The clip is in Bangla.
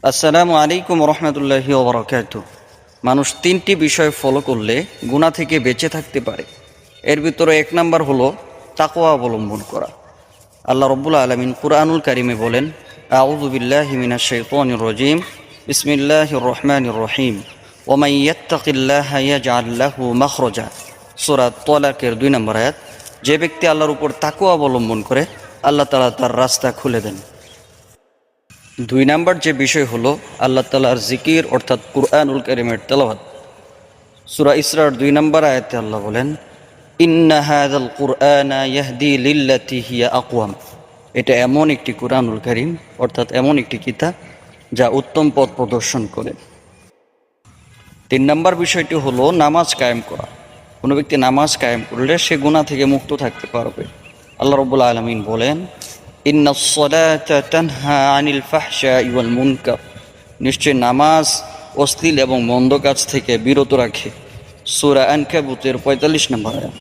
আসসালামু আলাইকুম রহমতুল্লাহি ওয়া বারাকাতুহু। মানুষ তিনটি বিষয় ফলো করলে গুনাহ থেকে বেঁচে থাকতে পারে। এর ভিতরে এক নাম্বার হলো তাকওয়া অবলম্বন করা। আল্লাহ রাব্বুল আলামিন কুরআনুল কারীমে বলেন, আউযু বিল্লাহি মিনাশ শাইতানির রাজীম, বিসমিল্লাহির রহমানির রহিম, ওয়া মান ইয়াত্তাকিল্লাহা ইয়াজআল লাহু মাখরাজা। সূরা তালাকের 2 নম্বর আয়াত। যে ব্যক্তি আল্লাহর উপর তাকওয়া অবলম্বন করে, আল্লাহ তাআলা তার রাস্তা খুলে দেন। 2 নাম্বার যে বিষয় হলো আল্লাহ তাআলার জিকির অর্থাৎ কুরআনুল কারীমের তেলাওয়াত। সূরা ইসরার 2 নম্বর আয়াতে আল্লাহ বলেন, ইন্না হাযাল কুরআনা ইয়াহদি লিল্লাতী হিয়া আকওয়াম। এটা এমন একটি কুরআনুল কারীম অর্থাৎ এমন একটি কিতাব যা উত্তম পথ প্রদর্শন করে। 3 নম্বর বিষয়টি হলো নামাজ কায়েম করা। কোনো ব্যক্তি নামাজ কায়েম করলে সে গুনাহ থেকে মুক্ত থাকতে পারবে। আল্লাহ রাব্বুল আলামিন বলেন, ইন্নাস সালাতা তানহা আনিল ফাহশাই ওয়াল মুনকার। নিশ্চয় নামাজ অশ্লীল এবং মন্দ কাজ থেকে বিরত রাখে। সূরা আনকাবুতের 45 নম্বর আয়াত।